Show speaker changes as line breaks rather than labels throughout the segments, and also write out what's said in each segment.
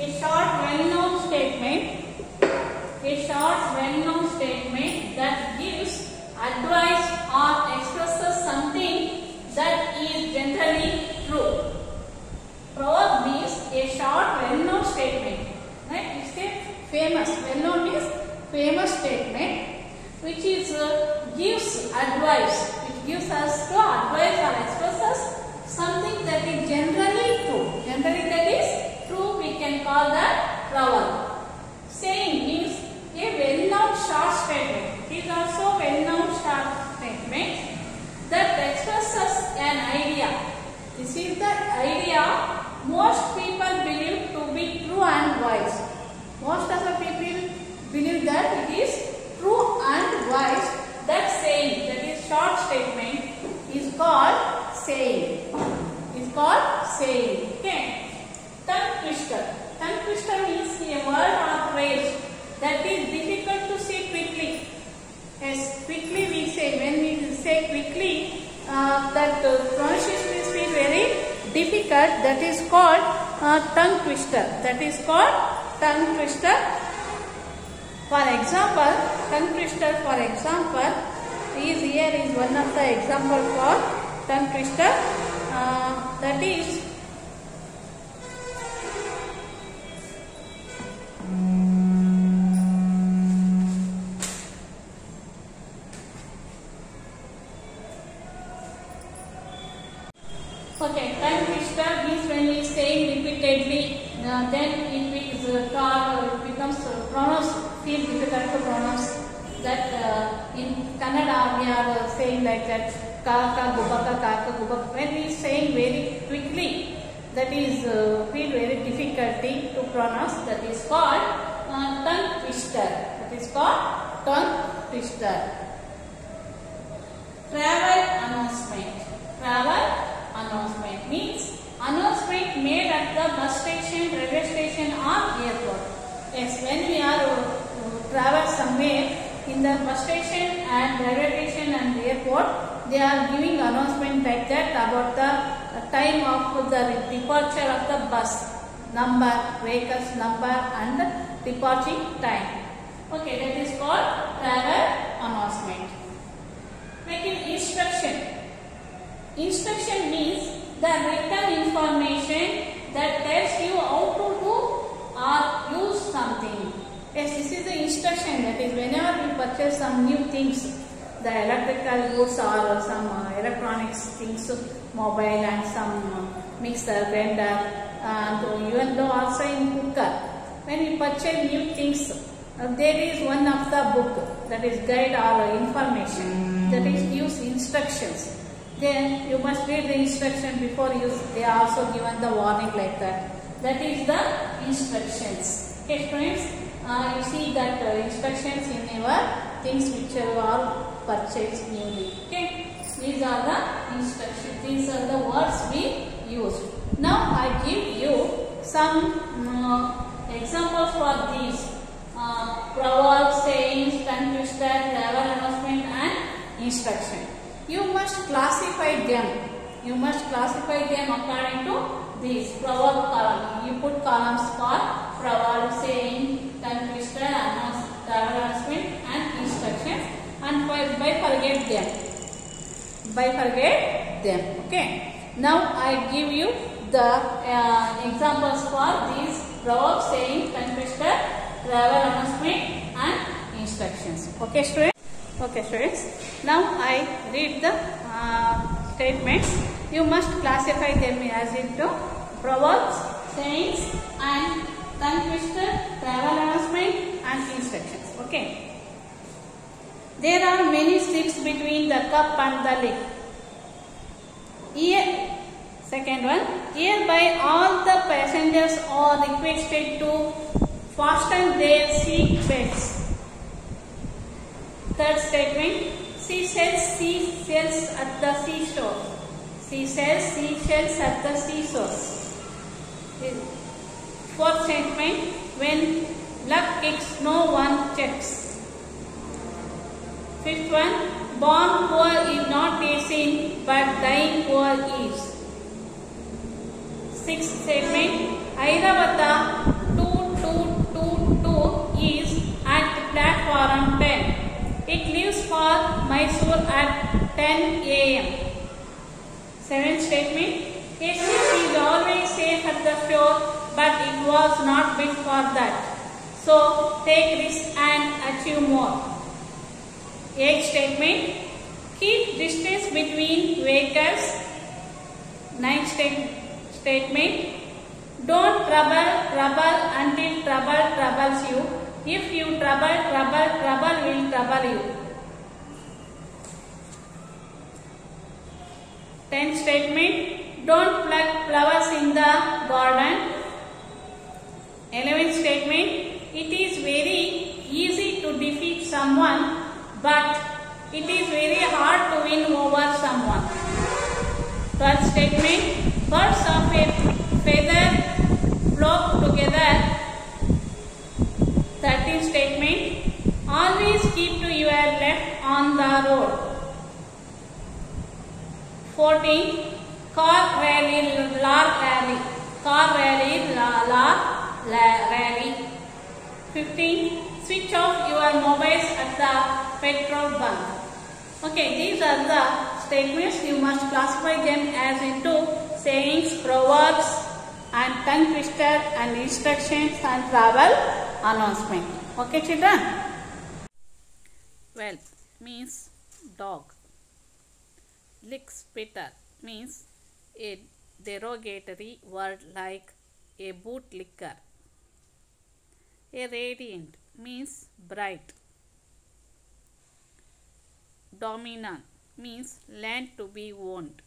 A short well-known statement that gives advice or expresses something that is generally true. Proverb means a short well-known statement. Right? It's a famous. Well-known means famous statement which is gives advice. Which gives us to advise or expresses something that is generally true. Generally that is true. We can call that proverb. Saying means a well-known short statement. It is also well-known short statement that expresses an idea. This is the idea most people believe to be true and wise. Most of the people believe that it is true and wise. That saying, that is short statement, is called saying. Is called saying. Okay. Tongue twister. Tongue twister means a word or phrase that is difficult to say quickly. Yes, quickly we say. When we say quickly, that pronunciation is very difficult. That is called tongue twister. That is called tongue twister. For example, tongue twister. For example, here is one of the example for tongue twister. That is. Okay, tongue twister means when we say repeatedly, then it becomes pronounced, feel difficult to pronounce. That in Kannada we are saying like that, kaka gubaka, kaka gubaka. When we saying very quickly, that is feel very difficulty to pronounce. That is called tongue twister. That is called tongue twister. Travel announcement. Travel announcement means announcement made at the bus station, railway station or airport. Yes, when we are travel somewhere in the bus station and railway station and airport, they are giving announcement like that about the time of the departure of the bus, number, vehicles number and departing time. Okay, that is called travel announcement. Like in instruction. Instruction means the written information that tells you how to do or use something. Yes, this is the instruction. That is whenever we purchase some new things, the electrical goods or some electronics things, mobile and some mixer, blender, and even though also in cooker. When we purchase new things, there is one of the book that is guide or information that is use instructions. Then you must read the instruction before use. They are also given the warning like that. That is the instructions. Okay, students, you see that instructions in your things which are purchased newly. Okay, these are the instructions. These are the words we use. Now I give you some examples for these proverbs, sayings, tongue twister, travel announcement, and instruction. You must classify them. You must classify them according to these proverb column. You put columns for proverb, saying, tongue twister, travel announcement, and instructions, and bifurcate them. Bifurcate them. Okay. Now I give you the examples for these proverbs, saying, tongue twister, travel announcement, and instructions. Okay, students. Okay, students. Now I read the statements. You must classify them as into proverbs, sayings, and tongue twister, travel announcement, and instructions. Okay. There are many slips between the cup and the lip. Here, second one. Hereby all the passengers are requested to fasten their seat belts. Third statement, she sells seashells at the seashore. She sells seashells at the seashore. Fourth statement, when luck kicks, no one checks. Fifth one, born poor is not a sin, but dying poor is. Sixth statement, Airavata for Mysore at 10 a.m. Seventh statement. A ship is always safe at the shore, but it was not built for that. So take risks and achieve more. Eighth statement. Keep distance between vehicles. Ninth statement. Don't trouble until trouble troubles you. If you trouble will trouble you. 10th statement. Don't pluck flowers in the garden. 11th statement. It is very easy to defeat someone, but it is very hard to win over someone. 12th statement. Birds of a feather flock together. 13th statement. Always keep to your left on the road. 14. Car rally, lark rally. Car rally, lark rally. 15. Switch off your mobiles at the petrol bunk. Okay, these are the statements. You must classify them as into sayings, proverbs, and tongue twister, and instructions and travel announcement. Okay, children? Well means dog. Lickspittle means a derogatory word like a bootlicker. A radiant means bright. Dominant means land to be owned.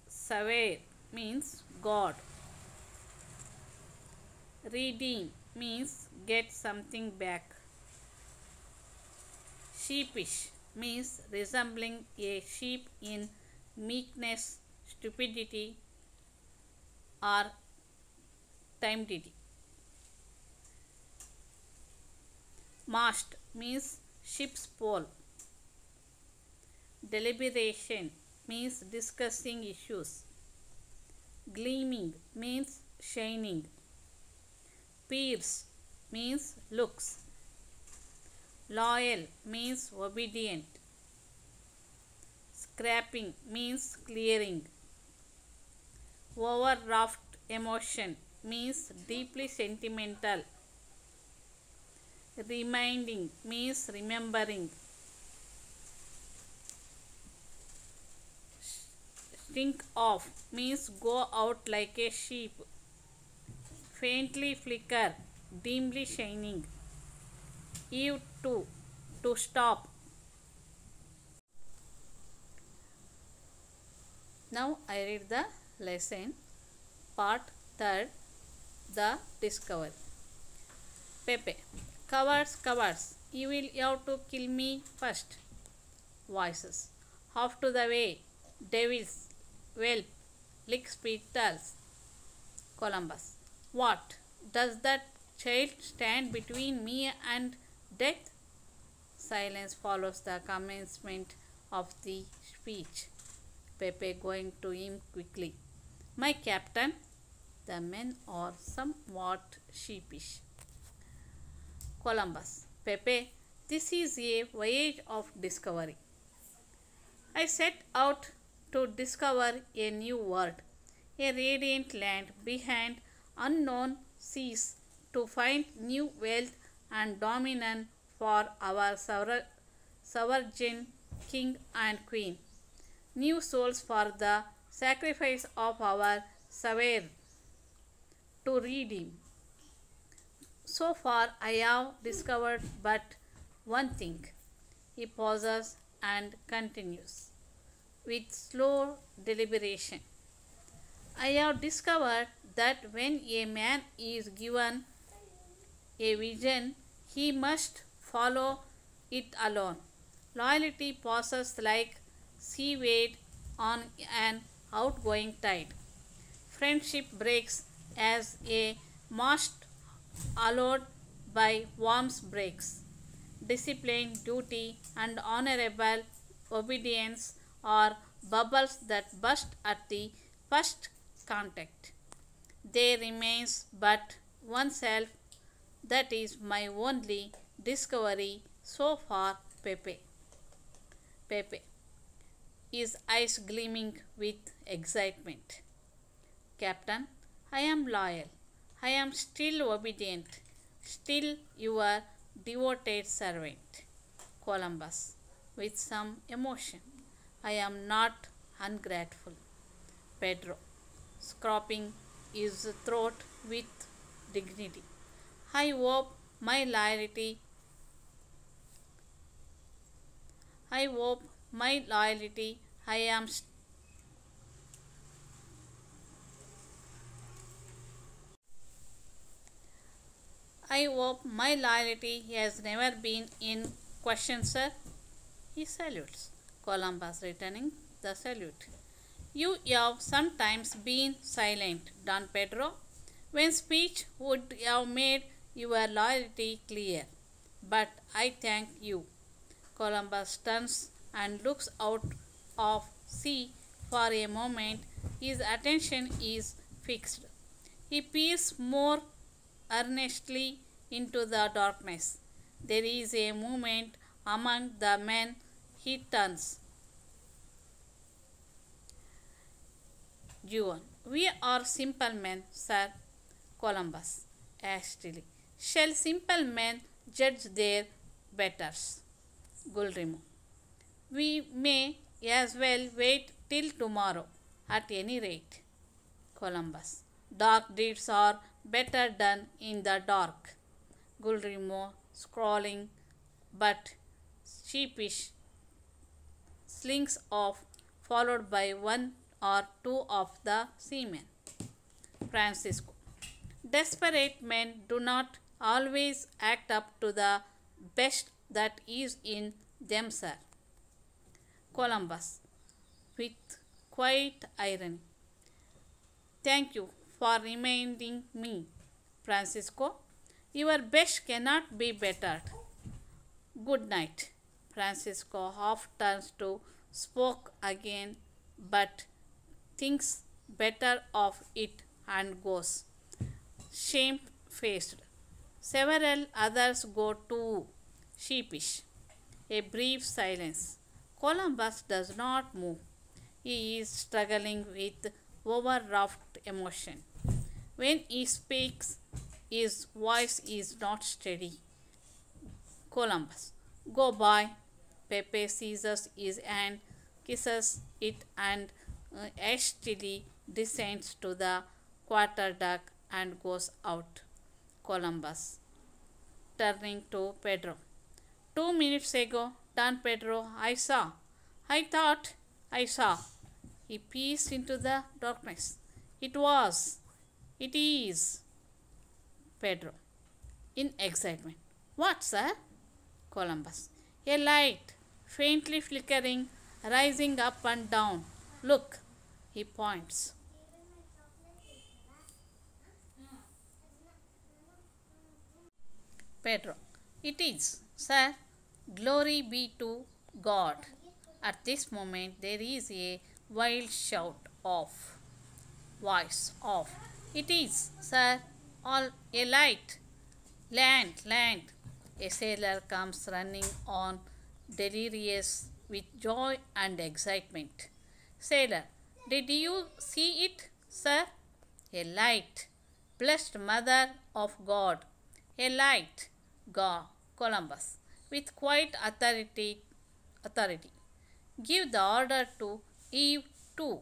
Savare means God. Redeem means get something back. Sheepish means resembling a sheep in meekness, stupidity, or timidity. Mast means ship's pole. Deliberation means discussing issues. Gleaming means shining. Pierce means looks. Loyal means obedient. Scrapping means clearing. Overwrought emotion means deeply sentimental. Reminding means remembering. Stink off means go out like a sheep. Faintly flicker, dimly shining. Eve to stop. Now I read the lesson, part 3rd, the discovery. Pepe. Cowards, you will have to kill me first. Voices. Off to the way, devils, whelp, lickspittles. Columbus. What? Does that child stand between me and death? Silence follows the commencement of the speech. Pepe going to him quickly. My captain. The men are somewhat sheepish. Columbus. Pepe, this is a voyage of discovery. I set out to discover a new world, a radiant land behind unknown seas, to find new wealth and dominion for our sovereign king and queen, new souls for the sacrifice of our Savare to redeem. So far I have discovered but one thing. He pauses and continues with slow deliberation. I have discovered that when a man is given a vision, he must follow it alone. Loyalty passes like seaweed on an outgoing tide. Friendship breaks as a mast allowed by worms breaks. Discipline, duty, and honorable obedience are bubbles that burst at the first contact. There remains but oneself. That is my only discovery So far, Pepe, his eyes gleaming with excitement. Captain, I am loyal. I am still obedient. Still your devoted servant. Columbus, with some emotion. I am not ungrateful. Pedro, scraping his throat with dignity. I hope my loyalty I hope my loyalty has never been in question, sir. He salutes. Columbus returning the salute. You have sometimes been silent, Don Pedro, when speech would have made your loyalty clear. But I thank you. Columbus turns and looks out of sea for a moment. His attention is fixed. He peers more earnestly into the darkness. There is a movement among the men. He turns. Juan, we are simple men, sir. Columbus, hastily. Shall simple men judge their betters? Guillermo, we may as well wait till tomorrow, at any rate. Columbus, dark deeds are better done in the dark. Guillermo, scrawling but sheepish, slinks off, followed by one or two of the seamen. Francisco, desperate men do not always act up to the best that is in them, sir. Columbus, with quiet irony. Thank you for reminding me, Francisco. Your best cannot be bettered. Good night. Francisco half turns to spoke again, but thinks better of it and goes, shamefaced. Several others go too, sheepish. A brief silence. Columbus does not move. He is struggling with overwrought emotion. When he speaks, his voice is not steady. Columbus, go by. Pepe seizes his hand, kisses it, and hastily descends to the quarterdeck and goes out. Columbus, turning to Pedro. 2 minutes ago, Don Pedro, I thought I saw. He peers into the darkness. It is. Pedro, in excitement. What, sir? Columbus, a light, faintly flickering, rising up and down. Look, he points. Pedro, it is, sir. Glory be to God. At this moment there is a wild shout of voice of. It is, sir. All a light. Land. A sailor comes running on, delirious with joy and excitement. Sailor, did you see it, sir? A light. Blessed Mother of God. A light. God. Columbus, with quiet authority. Give the order to Eve too.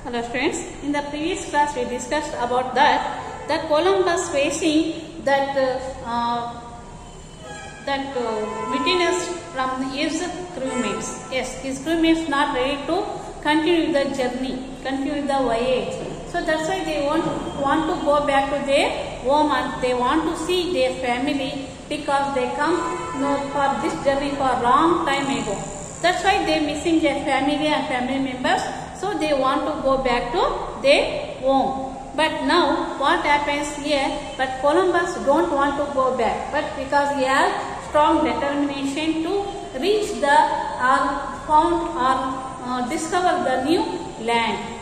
Hello students, in the previous class we discussed about that Columbus facing that wittiness from his crewmates. Yes, his crewmates not ready to continue the journey, continue the voyage. So that's why they want to go back to their home and they want to see their family because they come for this journey for a long time ago. That's why they are missing their family and family members. So they want to go back to their home. But now what happens here? But Columbus don't want to go back. But because he has strong determination to reach the discover the new land.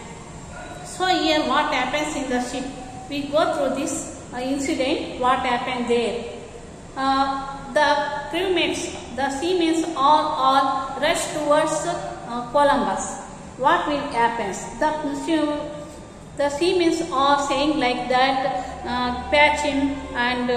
So here what happens in the ship? We go through this incident, what happened there. The crewmates, the seamen all rush towards Columbus. What will happen? The seamen are saying like that, patch him and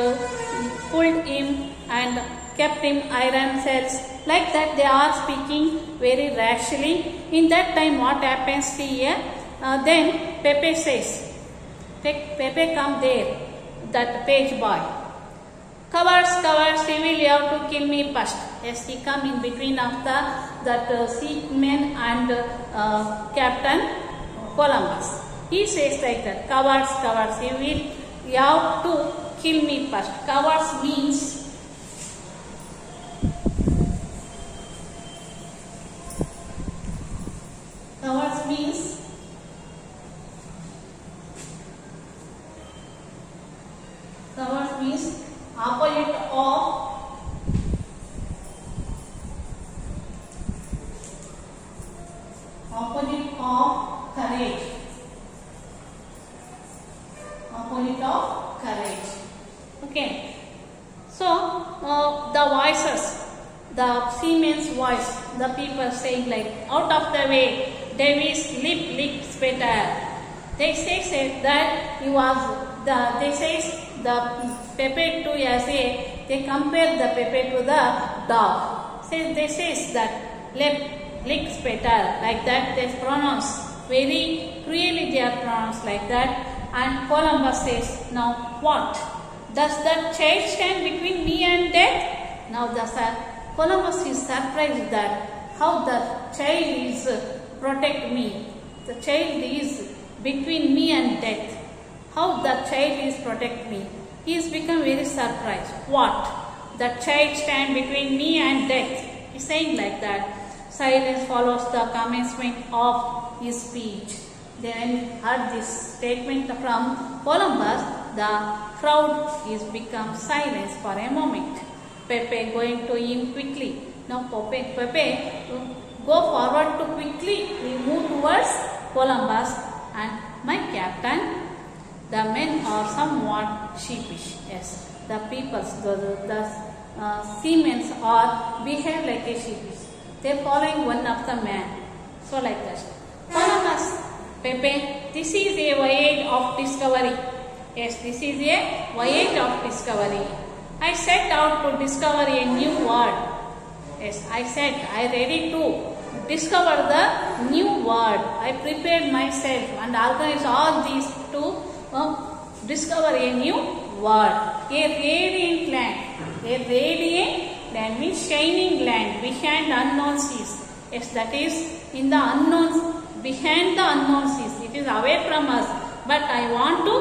pulled him and kept him iron cells. Like that they are speaking very rashly. In that time what happens here? Then Pepe says, Pepe come there, that page boy. Cowards, you have to kill me first. Yes, he come in between of that seaman and Captain Columbus. He says like that, cowards, you have to kill me first. Cowards means opposite of courage. Opposite of courage. Okay. So the voices, the seaman's voice, the people saying like, out of the way, Davis lick Spater. They say that he was they say the Pepe to as they compare the Pepe to the dog. They say that lick Spater, like that they pronounce very cruelly, they are pronounced like that. And Columbus says, now what? Does that child stand between me and death? Now Columbus is surprised that how the child is protect me. The child is between me and death. How the child is protect me. He is become very surprised. What? The child stand between me and death. He is saying like that. Silence follows the commencement of his speech. Then heard this statement from Columbus, the crowd is become silent for a moment. Pepe going to him quickly. Now Pepe go forward to quickly. He move towards Columbus and my captain. The men are somewhat sheepish. Yes, the peoples, the seamen are behave like a sheepish. They are following one of the man. So like that. Columbus, Pepe, this is a voyage of discovery. Yes, this is a voyage of discovery. I set out to discover a new world. Yes, I said I ready to discover the new world. I prepared myself and organized all these to discover a new world. A radiant land means shining land behind unknown seas. Yes, that is in the unknown, behind the unknown seas. It is away from us. But I want to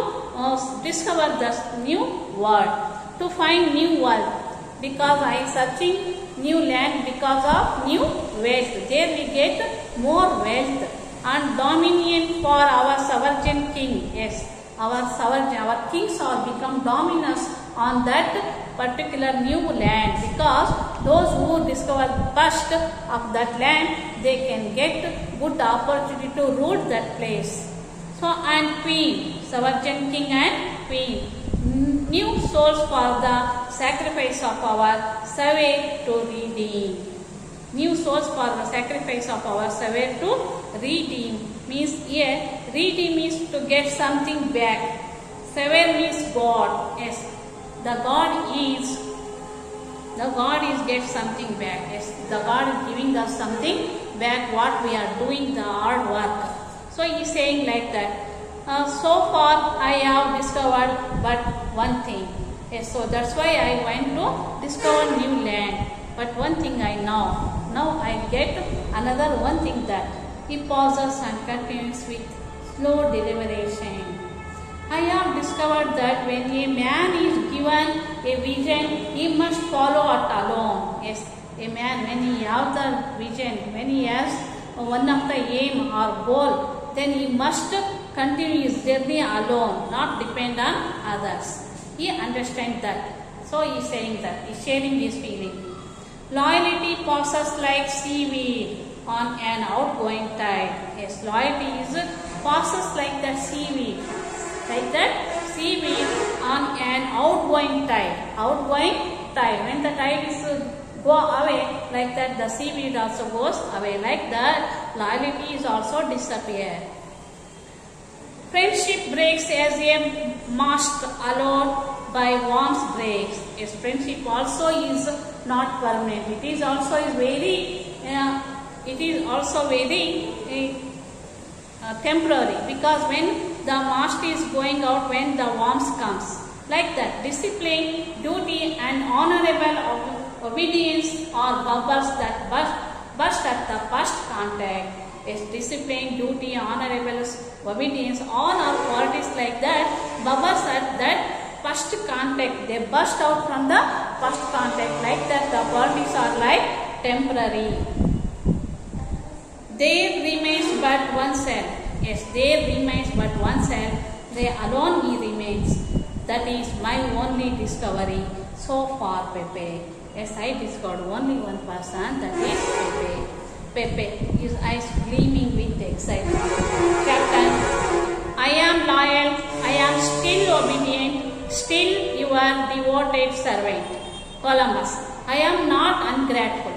discover the new world. To find new world. Because I am searching new land because of new wealth. There we get more wealth and dominion for our sovereign king. Yes, our kings are become dominants on that particular new land, because those who discover first of that land, they can get good opportunity to rule that place. So, and queen, sovereign king and queen, new souls for the sacrifice of our Savior to redeem. New souls for the sacrifice of our Savior to redeem. Means here, redeem means to get something back. Savior means God. Yes, the God is get something back. Yes, the God is giving us something back what we are doing the hard work. So he is saying like that. So far I have discovered but one thing. Yes, so that's why I went to discover new land. But one thing I know. Now I get another one thing that he pauses and continues with slow deliberation. I have discovered that when a man is given a vision, he must follow it alone. Yes, a man, when he has the vision, when he has one of the aim or goal, then he must continue his journey alone, not depend on others. He understands that. So he is saying that, he is sharing his feeling. Loyalty passes like seaweed on an outgoing tide. Yes, loyalty is passes like that seaweed. Like that seaweed on an outgoing tide. Outgoing tide. When the tide is go away, like that the seaweed also goes away. Like that, loyalty is also disappear. Friendship breaks as a mast allowed by warmth breaks. Yes, friendship also is not permanent. It is also very temporary, because when the mast is going out, when the warmth comes, like that discipline, duty and honorable obedience are bubbles that burst at the first contact. Yes, discipline, duty, honorable obedience, all are qualities like that, bubbles at that first contact. They burst out from the first contact, like that the qualities are like temporary. There remains but one cell. Yes, there remains but one cell. They alone he remains. That is my only discovery so far, Pepe. Yes, I discovered only one person, that is Pepe. Pepe, his eyes gleaming with excitement. Captain, I am loyal, I am still obedient, still your devoted servant. Columbus, I am not ungrateful.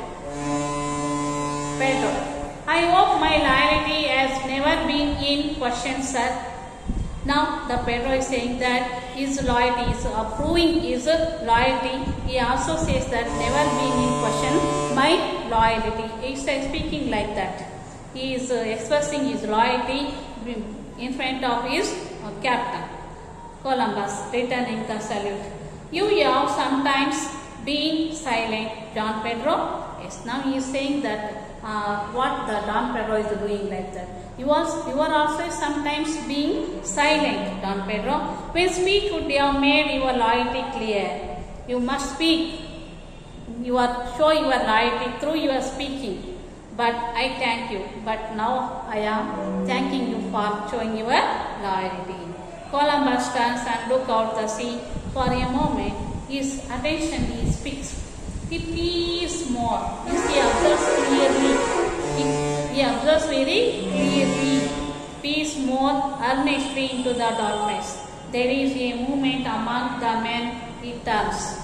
Pedro, I hope my loyalty has never been in question, sir. Now the Pedro is saying that his loyalty is proving his loyalty. He also says that never been in question my loyalty. He is speaking like that. He is expressing his loyalty in front of his captain. Columbus returning the salute. You have sometimes been silent, Don Pedro. Yes, now he is saying that what the Don Pedro is doing, like that. You are also sometimes being silent, Don Pedro. When speech would have made your loyalty clear. You must speak. Show your loyalty through your speaking. But I thank you. But now I am thanking you for showing your loyalty. Columbus turns and looks out the sea. For a moment, his attention is fixed. He peers more. He observes clearly. He observes very clearly. Peers more earnestly into the darkness. There is a movement among the men. He turns.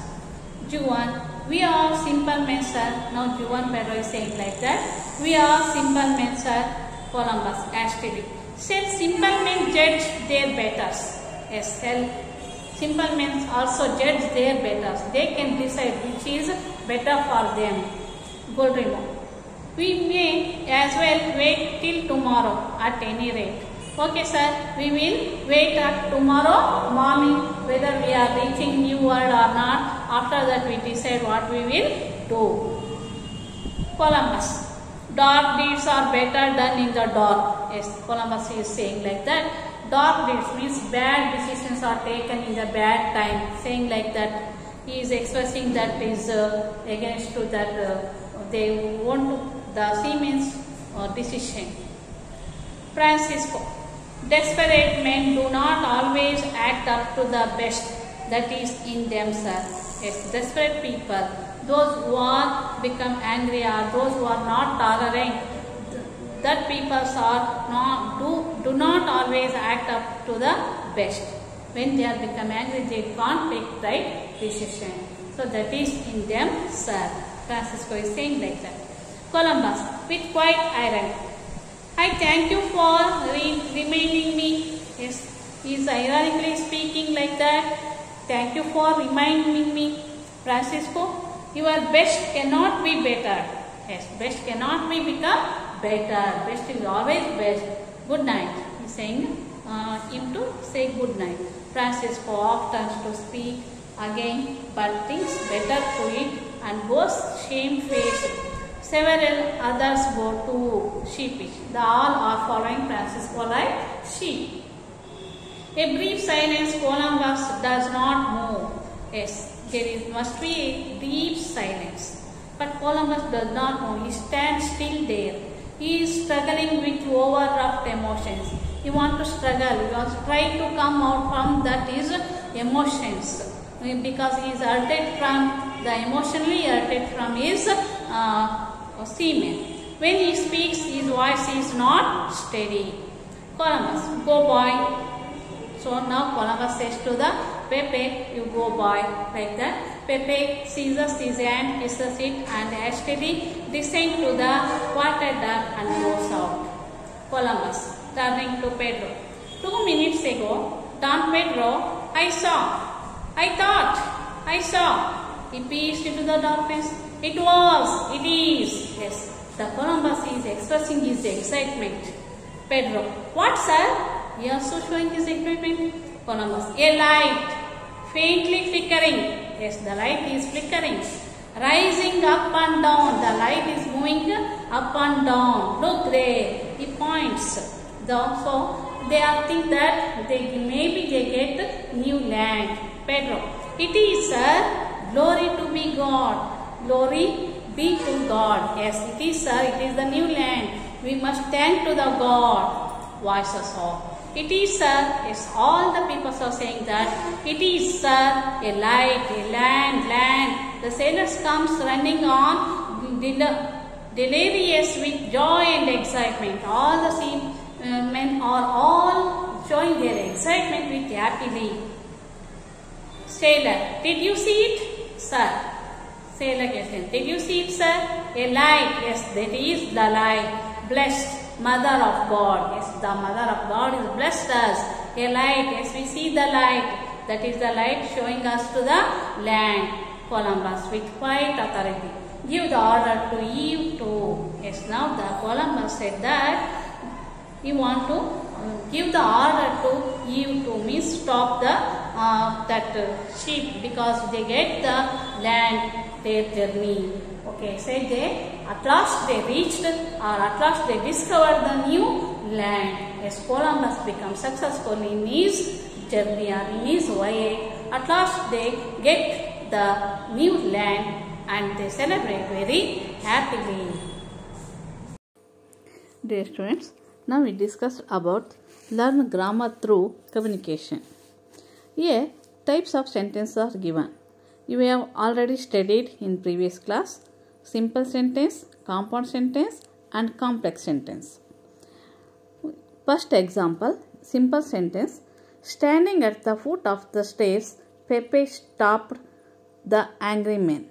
Juan, we are simple men, sir. Now Juan Pedro is saying like that. We are simple men, sir. Columbus hastily. Shall simple men judge their betters? Yes, simple men also judge their betters. They can decide which is better for them. Goldrimo. We may as well wait till tomorrow at any rate. Okay, sir. We will wait at tomorrow morning whether we are reaching New World or not. After that we decide what we will do. Columbus. Dark deeds are better done in the dark. Yes, Columbus is saying like that. Dark deeds means bad decisions are taken in the bad time. Saying like that. He is expressing that is against to that they want to, the seamen's decision. Francisco. Desperate men do not always act up to the best that is in themselves. Yes, desperate people, those who are become angry or those who are not tolerant, that people are not do not always act up to the best. When they are become angry, they can't take right decision. So that is in them, sir. Francisco is saying like that. Columbus, with quite irony. I thank you for reminding me. Yes, he is ironically speaking like that. Thank you for reminding me. Francisco, your best cannot be better. Yes, best cannot be become better. Best is always best. Good night. He is saying him to say good night. Francisco off turns to speak again, but thinks better to it and goes shamefaced. Several others go too sheepish. They all are following Francisco like sheep. A brief silence. Columbus does not move. Yes, must be a deep silence. But Columbus does not move. He stands still there. He is struggling with overwrought emotions. He wants to struggle. He wants to try to come out from that his emotions. Because he is hurted from the emotionally hurted from his seamen. When he speaks, his voice is not steady. Columbus, go boy. So now Columbus says to the Pepe, you go boy, like that. Pepe seizes his hand, kisses it, and hastily descends to the quarter deck and goes out. Columbus, turning to Pedro. 2 minutes ago, Don Pedro, I thought, I saw. He peered into the darkness. It is. Yes, the Columbus is expressing his excitement. Pedro, what sir? He also showing his excitement. Columbus, a light, faintly flickering. Yes, the light is flickering. Rising up and down. The light is moving up and down. Look there. He points. So they are think that maybe they get new land. Pedro, it is sir. Glory to be God. Glory be to God. Yes, it is sir. It is the new land. We must thank to the God. Voices of. It is sir. Yes, all the people are saying that. It is sir. A light, a land. The sailors comes running on, delirious with joy and excitement. All the seamen are all showing their excitement with happily. Sailor, did you see it? Sir. Sailor question, did you see it, sir? A light. Yes, that is the light. Blessed, Mother of God. Yes, the Mother of God is blessed us. A light. Yes, we see the light. That is the light showing us to the land. Columbus with quiet authority. Give the order to Eve to. Yes, now the Columbus said that he want to give the order to Eve to means stop the ship because they get the land their journey. Okay, say they at last they reached or at last they discovered the new land. Yes, Columbus becomes successful in his journey or in his voyage. At last they get the new land and they celebrate very happily. Dear students, now we discussed about learn grammar through communication. Here, types of sentences are given. You have already studied in previous class simple sentence, compound sentence and complex sentence. First example, simple sentence. Standing at the foot of the stairs, Pepe stopped the angry man.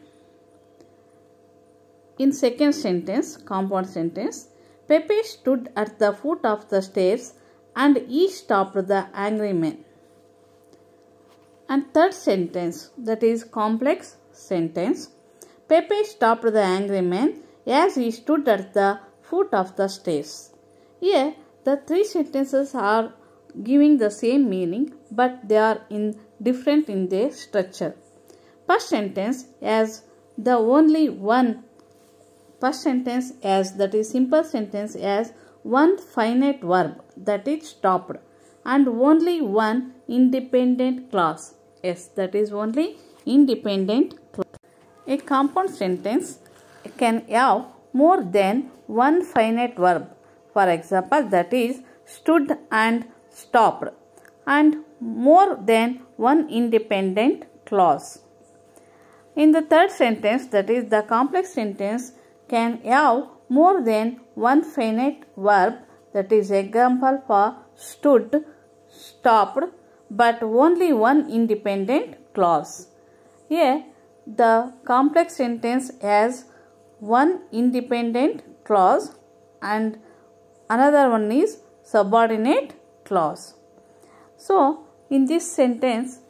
In second sentence, compound sentence, Pepe stood at the foot of the stairs and he stopped the angry man. And third sentence, that is complex sentence, Pepe stopped the angry man as he stood at the foot of the stairs. Here, the three sentences are giving the same meaning, but they are different in their structure. First sentence as the only one. First sentence as that is simple sentence as one finite verb that is stopped and only one independent clause. Yes, that is only independent clause. A compound sentence can have more than one finite verb. For example, that is stood and stopped and more than one independent clause. In the third sentence, that is the complex sentence, can have more than one finite verb, that is example for stood, stopped, but only one independent clause. Here, the complex sentence has one independent clause and another one is subordinate clause. So, in this sentence,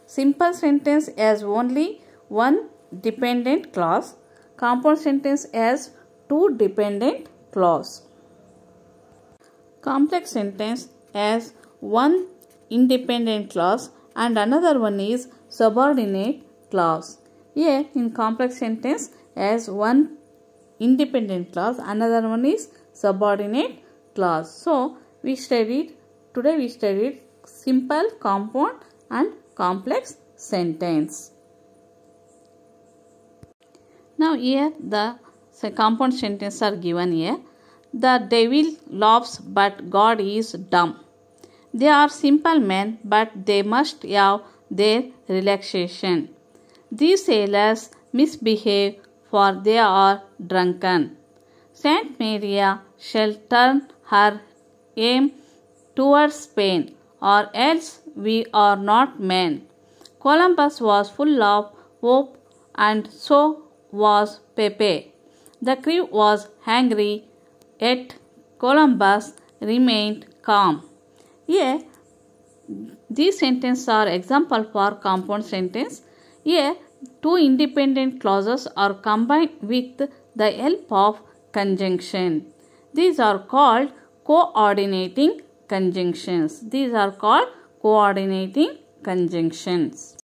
simple sentence has only one dependent clause, compound sentence has two dependent clause. Complex sentence has one independent clause and another one is subordinate clause. Here in complex sentence has one independent clause, another one is subordinate clause. So today we studied simple, compound and complex sentence. Now here the compound sentences are given here. The devil laughs but God is dumb. They are simple men but they must have their relaxation. These sailors misbehave for they are drunken. Saint Maria shall turn her aim towards Spain, or else we are not men. Columbus was full of hope, and so was Pepe. The crew was angry, yet Columbus remained calm. Here, these sentences are example for compound sentence. Here, two independent clauses are combined with the help of conjunction. These are called coordinating conjunctions. These are called coordinating conjunctions.